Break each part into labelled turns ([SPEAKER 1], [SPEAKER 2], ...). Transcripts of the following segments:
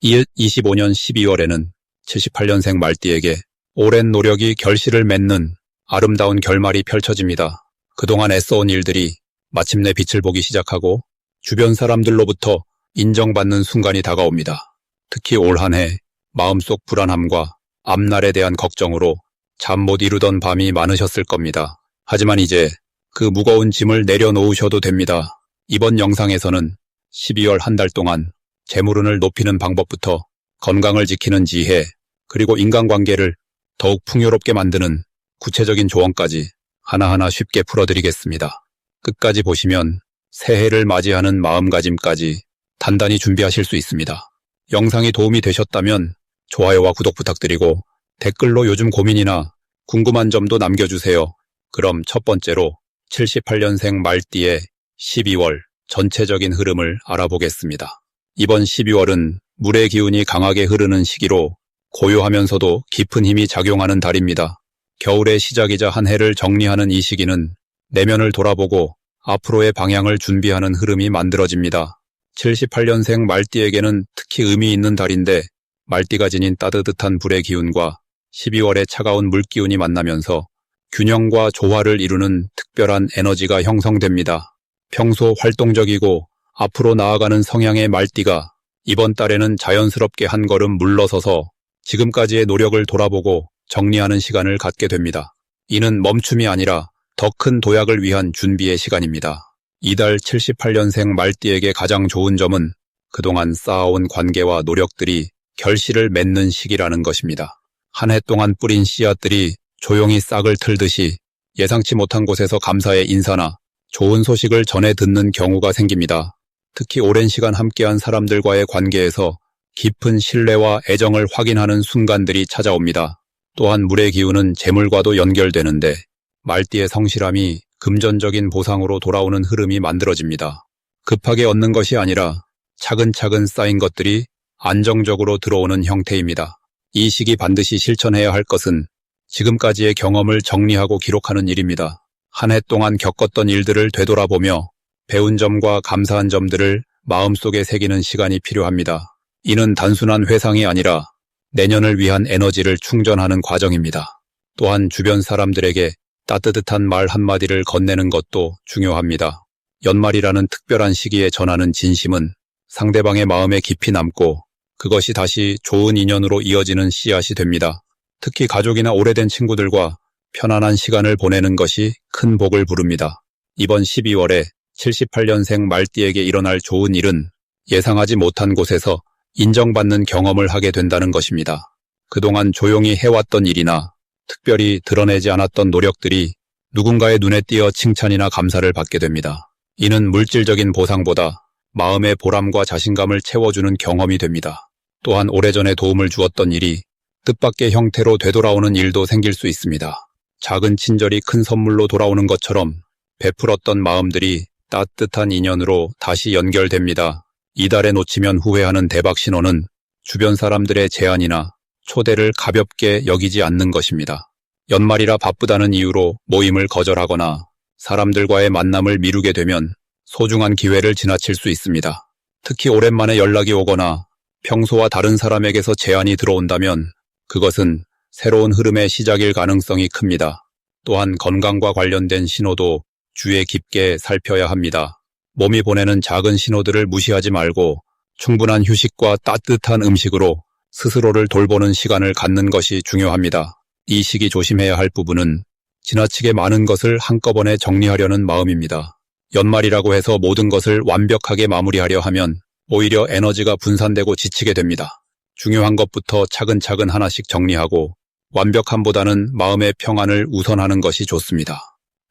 [SPEAKER 1] 25년 12월에는 78년생 말띠에게 오랜 노력이 결실을 맺는 아름다운 결말이 펼쳐집니다. 그동안 애써온 일들이 마침내 빛을 보기 시작하고 주변 사람들로부터 인정받는 순간이 다가옵니다. 특히 올 한 해 마음속 불안함과 앞날에 대한 걱정으로 잠 못 이루던 밤이 많으셨을 겁니다. 하지만 이제 그 무거운 짐을 내려놓으셔도 됩니다. 이번 영상에서는 12월 한 달 동안 재물운을 높이는 방법부터 건강을 지키는 지혜, 그리고 인간관계를 더욱 풍요롭게 만드는 구체적인 조언까지 하나하나 쉽게 풀어드리겠습니다. 끝까지 보시면 새해를 맞이하는 마음가짐까지 단단히 준비하실 수 있습니다. 영상이 도움이 되셨다면 좋아요와 구독 부탁드리고 댓글로 요즘 고민이나 궁금한 점도 남겨주세요. 그럼 첫 번째로 78년생 말띠의 12월 전체적인 흐름을 알아보겠습니다. 이번 12월은 물의 기운이 강하게 흐르는 시기로 고요하면서도 깊은 힘이 작용하는 달입니다. 겨울의 시작이자 한 해를 정리하는 이 시기는 내면을 돌아보고 앞으로의 방향을 준비하는 흐름이 만들어집니다. 78년생 말띠에게는 특히 의미 있는 달인데 말띠가 지닌 따뜻한 불의 기운과 12월의 차가운 물기운이 만나면서 균형과 조화를 이루는 특별한 에너지가 형성됩니다. 평소 활동적이고 앞으로 나아가는 성향의 말띠가 이번 달에는 자연스럽게 한 걸음 물러서서 지금까지의 노력을 돌아보고 정리하는 시간을 갖게 됩니다. 이는 멈춤이 아니라 더 큰 도약을 위한 준비의 시간입니다. 이달 78년생 말띠에게 가장 좋은 점은 그동안 쌓아온 관계와 노력들이 결실을 맺는 시기라는 것입니다. 한 해 동안 뿌린 씨앗들이 조용히 싹을 틀듯이 예상치 못한 곳에서 감사의 인사나 좋은 소식을 전해 듣는 경우가 생깁니다. 특히 오랜 시간 함께한 사람들과의 관계에서 깊은 신뢰와 애정을 확인하는 순간들이 찾아옵니다. 또한 물의 기운은 재물과도 연결되는데 말띠의 성실함이 금전적인 보상으로 돌아오는 흐름이 만들어집니다. 급하게 얻는 것이 아니라 차근차근 쌓인 것들이 안정적으로 들어오는 형태입니다. 이 시기 반드시 실천해야 할 것은 지금까지의 경험을 정리하고 기록하는 일입니다. 한 해 동안 겪었던 일들을 되돌아보며 배운 점과 감사한 점들을 마음속에 새기는 시간이 필요합니다. 이는 단순한 회상이 아니라 내년을 위한 에너지를 충전하는 과정입니다. 또한 주변 사람들에게 따뜻한 말 한마디를 건네는 것도 중요합니다. 연말이라는 특별한 시기에 전하는 진심은 상대방의 마음에 깊이 남고 그것이 다시 좋은 인연으로 이어지는 씨앗이 됩니다. 특히 가족이나 오래된 친구들과 편안한 시간을 보내는 것이 큰 복을 부릅니다. 이번 12월에 78년생 말띠에게 일어날 좋은 일은 예상하지 못한 곳에서 인정받는 경험을 하게 된다는 것입니다. 그동안 조용히 해왔던 일이나 특별히 드러내지 않았던 노력들이 누군가의 눈에 띄어 칭찬이나 감사를 받게 됩니다. 이는 물질적인 보상보다 마음의 보람과 자신감을 채워주는 경험이 됩니다. 또한 오래전에 도움을 주었던 일이 뜻밖의 형태로 되돌아오는 일도 생길 수 있습니다. 작은 친절이 큰 선물로 돌아오는 것처럼 베풀었던 마음들이 따뜻한 인연으로 다시 연결됩니다. 이달에 놓치면 후회하는 대박 신호는 주변 사람들의 제안이나 초대를 가볍게 여기지 않는 것입니다. 연말이라 바쁘다는 이유로 모임을 거절하거나 사람들과의 만남을 미루게 되면 소중한 기회를 지나칠 수 있습니다. 특히 오랜만에 연락이 오거나 평소와 다른 사람에게서 제안이 들어온다면 그것은 새로운 흐름의 시작일 가능성이 큽니다. 또한 건강과 관련된 신호도 주의 깊게 살펴야 합니다. 몸이 보내는 작은 신호들을 무시하지 말고 충분한 휴식과 따뜻한 음식으로 스스로를 돌보는 시간을 갖는 것이 중요합니다. 이 시기 조심해야 할 부분은 지나치게 많은 것을 한꺼번에 정리하려는 마음입니다. 연말이라고 해서 모든 것을 완벽하게 마무리하려 하면 오히려 에너지가 분산되고 지치게 됩니다. 중요한 것부터 차근차근 하나씩 정리하고 완벽함보다는 마음의 평안을 우선하는 것이 좋습니다.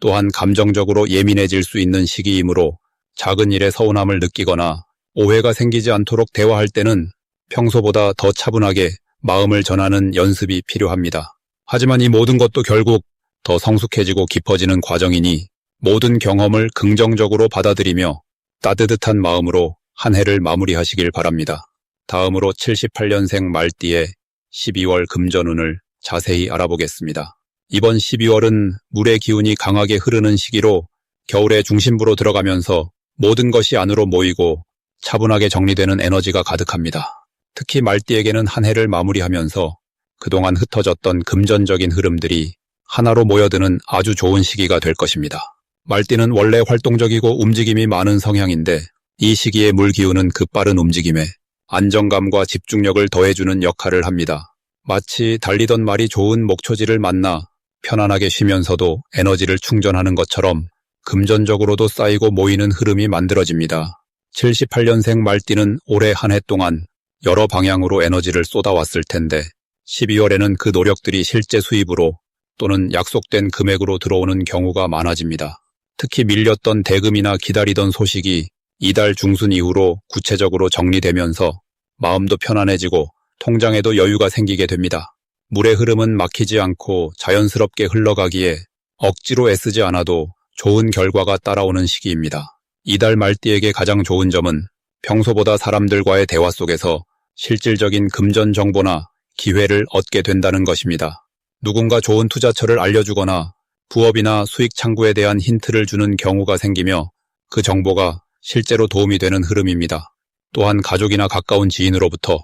[SPEAKER 1] 또한 감정적으로 예민해질 수 있는 시기이므로 작은 일에 서운함을 느끼거나 오해가 생기지 않도록 대화할 때는 평소보다 더 차분하게 마음을 전하는 연습이 필요합니다. 하지만 이 모든 것도 결국 더 성숙해지고 깊어지는 과정이니 모든 경험을 긍정적으로 받아들이며 따뜻한 마음으로 한 해를 마무리하시길 바랍니다. 다음으로 78년생 말띠의 12월 금전운을 자세히 알아보겠습니다. 이번 12월은 물의 기운이 강하게 흐르는 시기로 겨울의 중심부로 들어가면서 모든 것이 안으로 모이고 차분하게 정리되는 에너지가 가득합니다. 특히 말띠에게는 한 해를 마무리하면서 그동안 흩어졌던 금전적인 흐름들이 하나로 모여드는 아주 좋은 시기가 될 것입니다. 말띠는 원래 활동적이고 움직임이 많은 성향인데 이 시기에 물 기운은 급빠른 움직임에 안정감과 집중력을 더해주는 역할을 합니다. 마치 달리던 말이 좋은 목초지를 만나 편안하게 쉬면서도 에너지를 충전하는 것처럼 금전적으로도 쌓이고 모이는 흐름이 만들어집니다. 78년생 말띠는 올해 한 해 동안 여러 방향으로 에너지를 쏟아왔을 텐데 12월에는 그 노력들이 실제 수입으로 또는 약속된 금액으로 들어오는 경우가 많아집니다. 특히 밀렸던 대금이나 기다리던 소식이 이달 중순 이후로 구체적으로 정리되면서 마음도 편안해지고 통장에도 여유가 생기게 됩니다. 물의 흐름은 막히지 않고 자연스럽게 흘러가기에 억지로 애쓰지 않아도 좋은 결과가 따라오는 시기입니다. 이달 말띠에게 가장 좋은 점은 평소보다 사람들과의 대화 속에서 실질적인 금전 정보나 기회를 얻게 된다는 것입니다. 누군가 좋은 투자처를 알려주거나 부업이나 수익 창구에 대한 힌트를 주는 경우가 생기며 그 정보가 실제로 도움이 되는 흐름입니다. 또한 가족이나 가까운 지인으로부터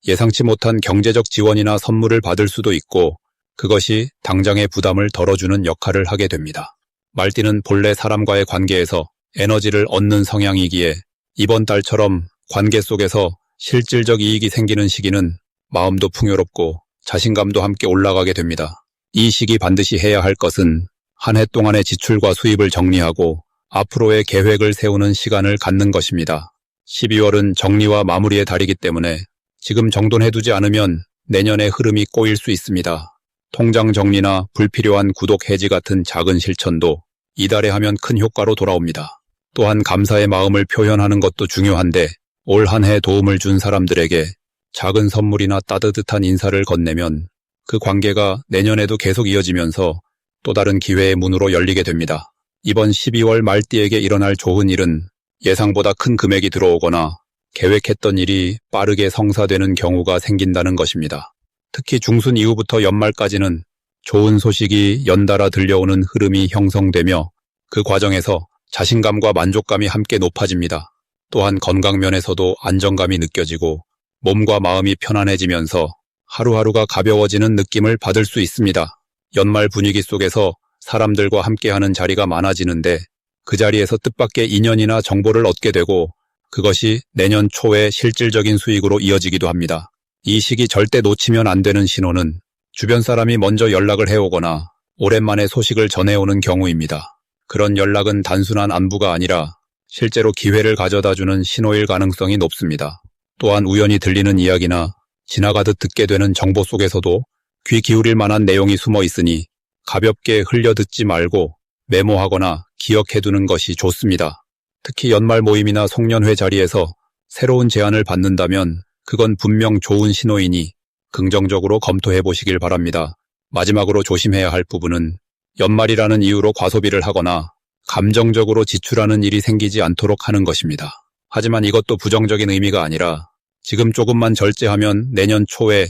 [SPEAKER 1] 예상치 못한 경제적 지원이나 선물을 받을 수도 있고 그것이 당장의 부담을 덜어주는 역할을 하게 됩니다. 말띠는 본래 사람과의 관계에서 에너지를 얻는 성향이기에 이번 달처럼 관계 속에서 실질적 이익이 생기는 시기는 마음도 풍요롭고 자신감도 함께 올라가게 됩니다. 이 시기 반드시 해야 할 것은 한 해 동안의 지출과 수입을 정리하고 앞으로의 계획을 세우는 시간을 갖는 것입니다. 12월은 정리와 마무리의 달이기 때문에 지금 정돈해두지 않으면 내년의 흐름이 꼬일 수 있습니다. 통장 정리나 불필요한 구독 해지 같은 작은 실천도 이달에 하면 큰 효과로 돌아옵니다. 또한 감사의 마음을 표현하는 것도 중요한데 올 한 해 도움을 준 사람들에게 작은 선물이나 따뜻한 인사를 건네면 그 관계가 내년에도 계속 이어지면서 또 다른 기회의 문으로 열리게 됩니다. 이번 12월 말띠에게 일어날 좋은 일은 예상보다 큰 금액이 들어오거나 계획했던 일이 빠르게 성사되는 경우가 생긴다는 것입니다. 특히 중순 이후부터 연말까지는 좋은 소식이 연달아 들려오는 흐름이 형성되며 그 과정에서 자신감과 만족감이 함께 높아집니다. 또한 건강면에서도 안정감이 느껴지고 몸과 마음이 편안해지면서 하루하루가 가벼워지는 느낌을 받을 수 있습니다. 연말 분위기 속에서 사람들과 함께하는 자리가 많아지는데 그 자리에서 뜻밖의 인연이나 정보를 얻게 되고 그것이 내년 초에 실질적인 수익으로 이어지기도 합니다. 이 시기 절대 놓치면 안 되는 신호는 주변 사람이 먼저 연락을 해오거나 오랜만에 소식을 전해오는 경우입니다. 그런 연락은 단순한 안부가 아니라 실제로 기회를 가져다주는 신호일 가능성이 높습니다. 또한 우연히 들리는 이야기나 지나가듯 듣게 되는 정보 속에서도 귀 기울일 만한 내용이 숨어 있으니 가볍게 흘려듣지 말고 메모하거나 기억해두는 것이 좋습니다. 특히 연말 모임이나 송년회 자리에서 새로운 제안을 받는다면 그건 분명 좋은 신호이니 긍정적으로 검토해 보시길 바랍니다. 마지막으로 조심해야 할 부분은 연말이라는 이유로 과소비를 하거나 감정적으로 지출하는 일이 생기지 않도록 하는 것입니다. 하지만 이것도 부정적인 의미가 아니라 지금 조금만 절제하면 내년 초에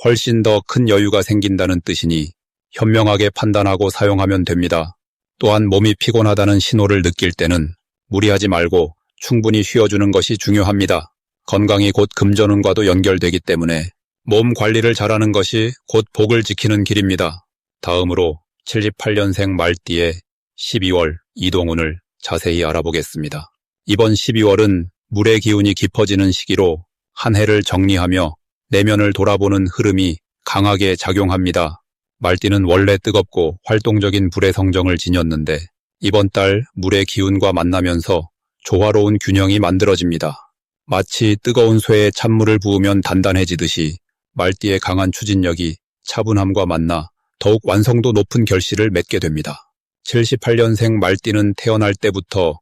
[SPEAKER 1] 훨씬 더 큰 여유가 생긴다는 뜻이니 현명하게 판단하고 사용하면 됩니다. 또한 몸이 피곤하다는 신호를 느낄 때는 무리하지 말고 충분히 쉬어주는 것이 중요합니다. 건강이 곧 금전운과도 연결되기 때문에 몸 관리를 잘하는 것이 곧 복을 지키는 길입니다. 다음으로 78년생 말띠의 12월 이동운을 자세히 알아보겠습니다. 이번 12월은 물의 기운이 깊어지는 시기로 한 해를 정리하며 내면을 돌아보는 흐름이 강하게 작용합니다. 말띠는 원래 뜨겁고 활동적인 불의 성정을 지녔는데 이번 달 물의 기운과 만나면서 조화로운 균형이 만들어집니다. 마치 뜨거운 쇠에 찬물을 부으면 단단해지듯이 말띠의 강한 추진력이 차분함과 만나 더욱 완성도 높은 결실을 맺게 됩니다. 78년생 말띠는 태어날 때부터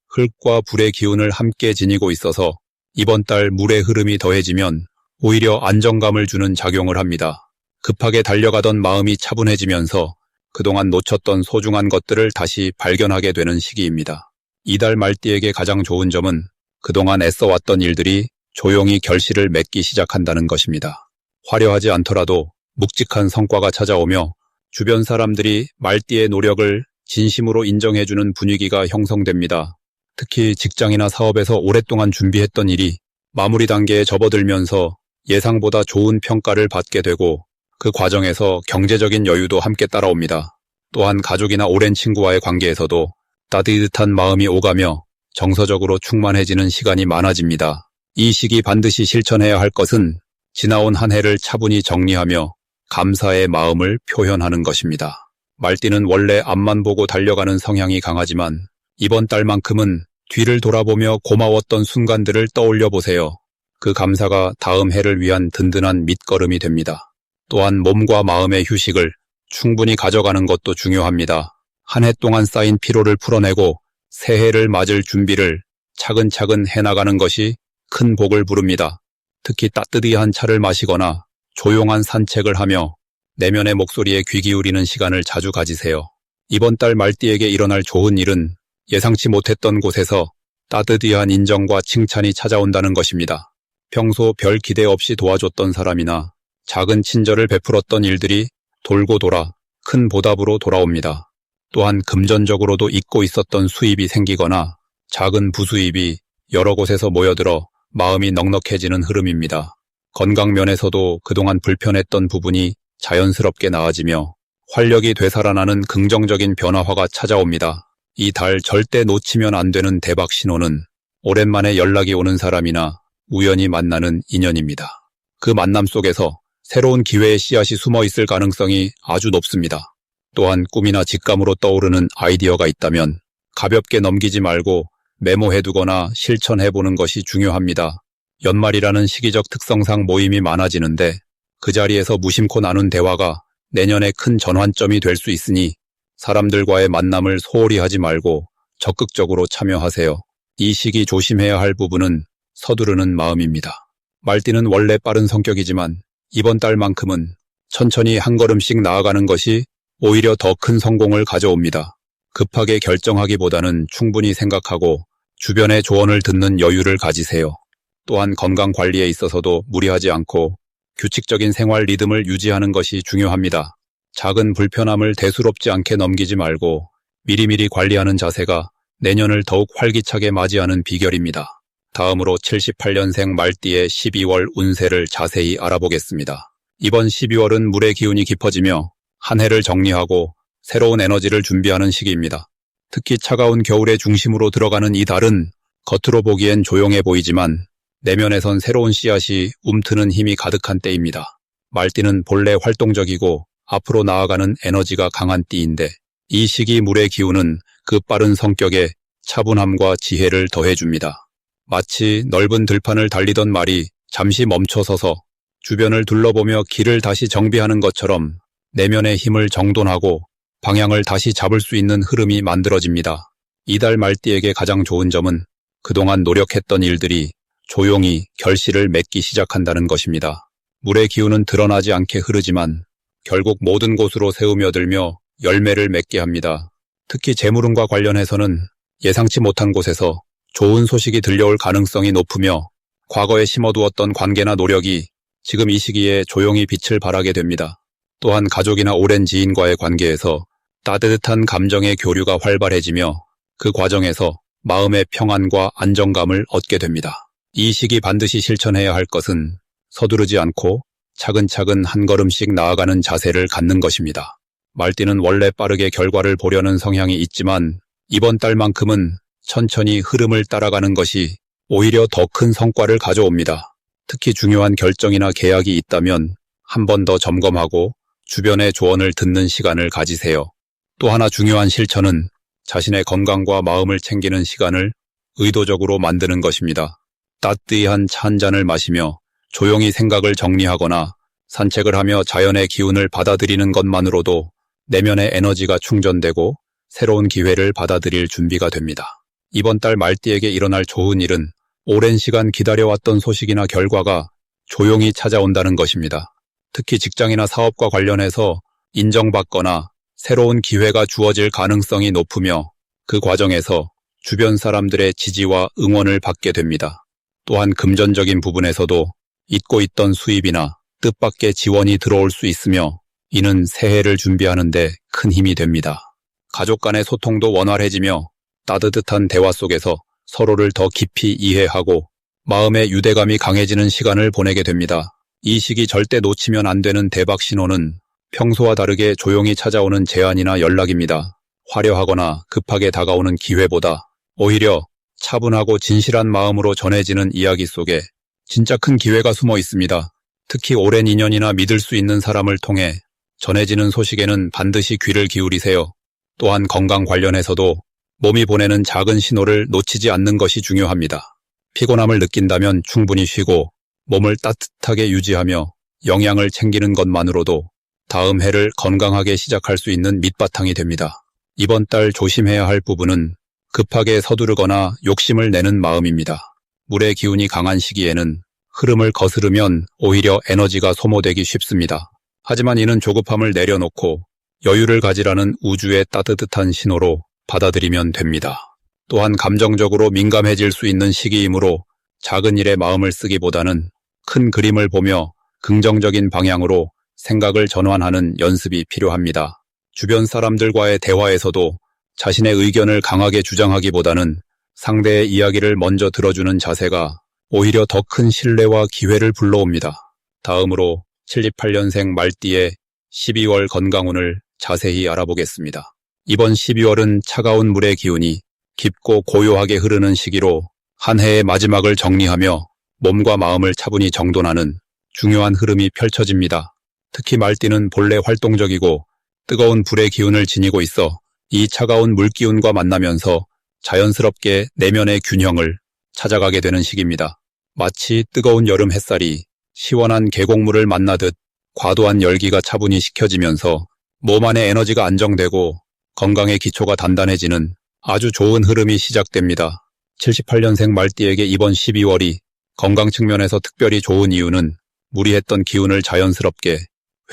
[SPEAKER 1] 흙과 불의 기운을 함께 지니고 있어서 이번 달 물의 흐름이 더해지면 오히려 안정감을 주는 작용을 합니다. 급하게 달려가던 마음이 차분해지면서 그동안 놓쳤던 소중한 것들을 다시 발견하게 되는 시기입니다. 이달 말띠에게 가장 좋은 점은 그동안 애써왔던 일들이 조용히 결실을 맺기 시작한다는 것입니다. 화려하지 않더라도 묵직한 성과가 찾아오며 주변 사람들이 말띠의 노력을 진심으로 인정해주는 분위기가 형성됩니다. 특히 직장이나 사업에서 오랫동안 준비했던 일이 마무리 단계에 접어들면서 예상보다 좋은 평가를 받게 되고 그 과정에서 경제적인 여유도 함께 따라옵니다. 또한 가족이나 오랜 친구와의 관계에서도 따뜻한 마음이 오가며 정서적으로 충만해지는 시간이 많아집니다. 이 시기 반드시 실천해야 할 것은 지나온 한 해를 차분히 정리하며 감사의 마음을 표현하는 것입니다. 말띠는 원래 앞만 보고 달려가는 성향이 강하지만 이번 달만큼은 뒤를 돌아보며 고마웠던 순간들을 떠올려 보세요. 그 감사가 다음 해를 위한 든든한 밑거름이 됩니다. 또한 몸과 마음의 휴식을 충분히 가져가는 것도 중요합니다. 한 해 동안 쌓인 피로를 풀어내고 새해를 맞을 준비를 차근차근 해나가는 것이 큰 복을 부릅니다. 특히 따뜻한 차를 마시거나 조용한 산책을 하며 내면의 목소리에 귀 기울이는 시간을 자주 가지세요. 이번 달 말띠에게 일어날 좋은 일은 예상치 못했던 곳에서 따뜻한 인정과 칭찬이 찾아온다는 것입니다. 평소 별 기대 없이 도와줬던 사람이나 작은 친절을 베풀었던 일들이 돌고 돌아 큰 보답으로 돌아옵니다. 또한 금전적으로도 잊고 있었던 수입이 생기거나 작은 부수입이 여러 곳에서 모여들어 마음이 넉넉해지는 흐름입니다. 건강 면에서도 그동안 불편했던 부분이 자연스럽게 나아지며 활력이 되살아나는 긍정적인 변화가 찾아옵니다. 이 달 절대 놓치면 안 되는 대박 신호는 오랜만에 연락이 오는 사람이나 우연히 만나는 인연입니다. 그 만남 속에서 새로운 기회의 씨앗이 숨어 있을 가능성이 아주 높습니다. 또한 꿈이나 직감으로 떠오르는 아이디어가 있다면 가볍게 넘기지 말고 메모해두거나 실천해보는 것이 중요합니다. 연말이라는 시기적 특성상 모임이 많아지는데 그 자리에서 무심코 나눈 대화가 내년에 큰 전환점이 될 수 있으니 사람들과의 만남을 소홀히 하지 말고 적극적으로 참여하세요. 이 시기 조심해야 할 부분은 서두르는 마음입니다. 말띠는 원래 빠른 성격이지만 이번 달만큼은 천천히 한 걸음씩 나아가는 것이 오히려 더 큰 성공을 가져옵니다. 급하게 결정하기보다는 충분히 생각하고 주변의 조언을 듣는 여유를 가지세요. 또한 건강 관리에 있어서도 무리하지 않고 규칙적인 생활 리듬을 유지하는 것이 중요합니다. 작은 불편함을 대수롭지 않게 넘기지 말고 미리미리 관리하는 자세가 내년을 더욱 활기차게 맞이하는 비결입니다. 다음으로 78년생 말띠의 12월 운세를 자세히 알아보겠습니다. 이번 12월은 물의 기운이 깊어지며 한 해를 정리하고 새로운 에너지를 준비하는 시기입니다. 특히 차가운 겨울의 중심으로 들어가는 이 달은 겉으로 보기엔 조용해 보이지만 내면에선 새로운 씨앗이 움트는 힘이 가득한 때입니다. 말띠는 본래 활동적이고 앞으로 나아가는 에너지가 강한 띠인데 이 시기 물의 기운은 그 빠른 성격에 차분함과 지혜를 더해줍니다. 마치 넓은 들판을 달리던 말이 잠시 멈춰서서 주변을 둘러보며 길을 다시 정비하는 것처럼 내면의 힘을 정돈하고 방향을 다시 잡을 수 있는 흐름이 만들어집니다. 이달 말띠에게 가장 좋은 점은 그동안 노력했던 일들이 조용히 결실을 맺기 시작한다는 것입니다. 물의 기운은 드러나지 않게 흐르지만 결국 모든 곳으로 새우며들며 열매를 맺게 합니다. 특히 재물운과 관련해서는 예상치 못한 곳에서 좋은 소식이 들려올 가능성이 높으며 과거에 심어두었던 관계나 노력이 지금 이 시기에 조용히 빛을 발하게 됩니다. 또한 가족이나 오랜 지인과의 관계에서 따뜻한 감정의 교류가 활발해지며 그 과정에서 마음의 평안과 안정감을 얻게 됩니다. 이 시기 반드시 실천해야 할 것은 서두르지 않고 차근차근 한 걸음씩 나아가는 자세를 갖는 것입니다. 말띠는 원래 빠르게 결과를 보려는 성향이 있지만 이번 달만큼은 천천히 흐름을 따라가는 것이 오히려 더 큰 성과를 가져옵니다. 특히 중요한 결정이나 계약이 있다면 한 번 더 점검하고 주변의 조언을 듣는 시간을 가지세요. 또 하나 중요한 실천은 자신의 건강과 마음을 챙기는 시간을 의도적으로 만드는 것입니다. 따뜻한 차 한 잔을 마시며 조용히 생각을 정리하거나 산책을 하며 자연의 기운을 받아들이는 것만으로도 내면의 에너지가 충전되고 새로운 기회를 받아들일 준비가 됩니다. 이번 달 말띠에게 일어날 좋은 일은 오랜 시간 기다려왔던 소식이나 결과가 조용히 찾아온다는 것입니다. 특히 직장이나 사업과 관련해서 인정받거나 새로운 기회가 주어질 가능성이 높으며 그 과정에서 주변 사람들의 지지와 응원을 받게 됩니다. 또한 금전적인 부분에서도 잊고 있던 수입이나 뜻밖의 지원이 들어올 수 있으며 이는 새해를 준비하는 데 큰 힘이 됩니다. 가족 간의 소통도 원활해지며 따뜻한 대화 속에서 서로를 더 깊이 이해하고 마음의 유대감이 강해지는 시간을 보내게 됩니다. 이 시기 절대 놓치면 안 되는 대박 신호는 평소와 다르게 조용히 찾아오는 제안이나 연락입니다. 화려하거나 급하게 다가오는 기회보다 오히려 차분하고 진실한 마음으로 전해지는 이야기 속에 진짜 큰 기회가 숨어 있습니다. 특히 오랜 인연이나 믿을 수 있는 사람을 통해 전해지는 소식에는 반드시 귀를 기울이세요. 또한 건강 관련해서도 몸이 보내는 작은 신호를 놓치지 않는 것이 중요합니다. 피곤함을 느낀다면 충분히 쉬고 몸을 따뜻하게 유지하며 영양을 챙기는 것만으로도 다음 해를 건강하게 시작할 수 있는 밑바탕이 됩니다. 이번 달 조심해야 할 부분은 급하게 서두르거나 욕심을 내는 마음입니다. 물의 기운이 강한 시기에는 흐름을 거스르면 오히려 에너지가 소모되기 쉽습니다. 하지만 이는 조급함을 내려놓고 여유를 가지라는 우주의 따뜻한 신호로 받아들이면 됩니다. 또한 감정적으로 민감해질 수 있는 시기이므로 작은 일에 마음을 쓰기보다는 큰 그림을 보며 긍정적인 방향으로 생각을 전환하는 연습이 필요합니다. 주변 사람들과의 대화에서도 자신의 의견을 강하게 주장하기보다는 상대의 이야기를 먼저 들어주는 자세가 오히려 더 큰 신뢰와 기회를 불러옵니다. 다음으로 78년생 말띠의 12월 건강운을 자세히 알아보겠습니다. 이번 12월은 차가운 물의 기운이 깊고 고요하게 흐르는 시기로 한 해의 마지막을 정리하며 몸과 마음을 차분히 정돈하는 중요한 흐름이 펼쳐집니다. 특히 말띠는 본래 활동적이고 뜨거운 불의 기운을 지니고 있어 이 차가운 물기운과 만나면서 자연스럽게 내면의 균형을 찾아가게 되는 시기입니다. 마치 뜨거운 여름 햇살이 시원한 계곡물을 만나듯 과도한 열기가 차분히 식혀지면서 몸 안의 에너지가 안정되고 건강의 기초가 단단해지는 아주 좋은 흐름이 시작됩니다. 78년생 말띠에게 이번 12월이 건강 측면에서 특별히 좋은 이유는 무리했던 기운을 자연스럽게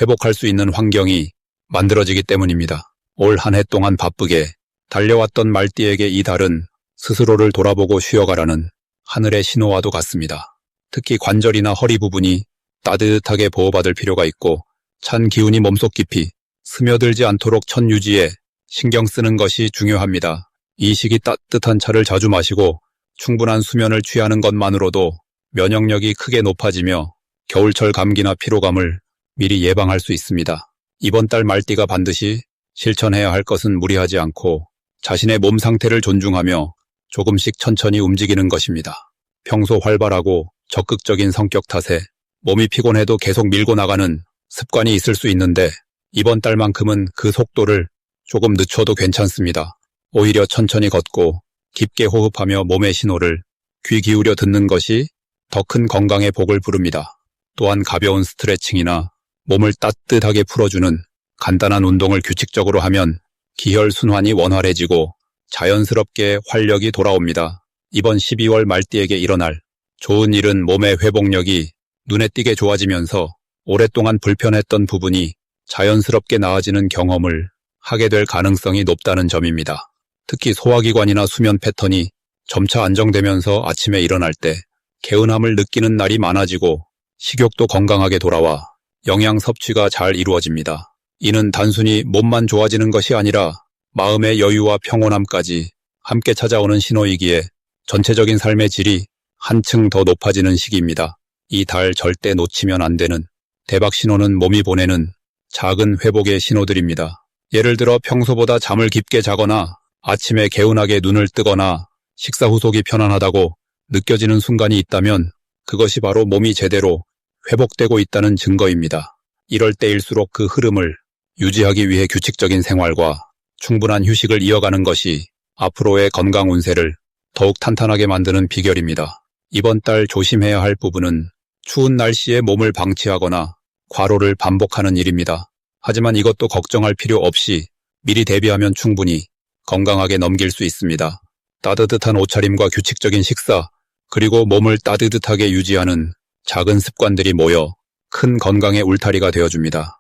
[SPEAKER 1] 회복할 수 있는 환경이 만들어지기 때문입니다. 올 한 해 동안 바쁘게 달려왔던 말띠에게 이 달은 스스로를 돌아보고 쉬어가라는 하늘의 신호와도 같습니다. 특히 관절이나 허리 부분이 따뜻하게 보호받을 필요가 있고 찬 기운이 몸속 깊이 스며들지 않도록 천 유지에 신경 쓰는 것이 중요합니다. 이 시기 따뜻한 차를 자주 마시고 충분한 수면을 취하는 것만으로도 면역력이 크게 높아지며 겨울철 감기나 피로감을 미리 예방할 수 있습니다. 이번 달 말띠가 반드시 실천해야 할 것은 무리하지 않고 자신의 몸 상태를 존중하며 조금씩 천천히 움직이는 것입니다. 평소 활발하고 적극적인 성격 탓에 몸이 피곤해도 계속 밀고 나가는 습관이 있을 수 있는데 이번 달만큼은 그 속도를 조금 늦춰도 괜찮습니다. 오히려 천천히 걷고 깊게 호흡하며 몸의 신호를 귀 기울여 듣는 것이 더 큰 건강의 복을 부릅니다. 또한 가벼운 스트레칭이나 몸을 따뜻하게 풀어주는 간단한 운동을 규칙적으로 하면 기혈 순환이 원활해지고 자연스럽게 활력이 돌아옵니다. 이번 12월 말띠에게 일어날 좋은 일은 몸의 회복력이 눈에 띄게 좋아지면서 오랫동안 불편했던 부분이 자연스럽게 나아지는 경험을 하게 될 가능성이 높다는 점입니다. 특히 소화기관이나 수면 패턴이 점차 안정되면서 아침에 일어날 때 개운함을 느끼는 날이 많아지고 식욕도 건강하게 돌아와 영양 섭취가 잘 이루어집니다. 이는 단순히 몸만 좋아지는 것이 아니라 마음의 여유와 평온함까지 함께 찾아오는 신호이기에 전체적인 삶의 질이 한층 더 높아지는 시기입니다. 이 달 절대 놓치면 안 되는 대박 신호는 몸이 보내는 작은 회복의 신호들입니다. 예를 들어 평소보다 잠을 깊게 자거나 아침에 개운하게 눈을 뜨거나 식사 후속이 편안하다고 느껴지는 순간이 있다면 그것이 바로 몸이 제대로 회복되고 있다는 증거입니다. 이럴 때일수록 그 흐름을 유지하기 위해 규칙적인 생활과 충분한 휴식을 이어가는 것이 앞으로의 건강 운세를 더욱 탄탄하게 만드는 비결입니다. 이번 달 조심해야 할 부분은 추운 날씨에 몸을 방치하거나 과로를 반복하는 일입니다. 하지만 이것도 걱정할 필요 없이 미리 대비하면 충분히 건강하게 넘길 수 있습니다. 따뜻한 옷차림과 규칙적인 식사, 그리고 몸을 따뜻하게 유지하는 작은 습관들이 모여 큰 건강의 울타리가 되어줍니다.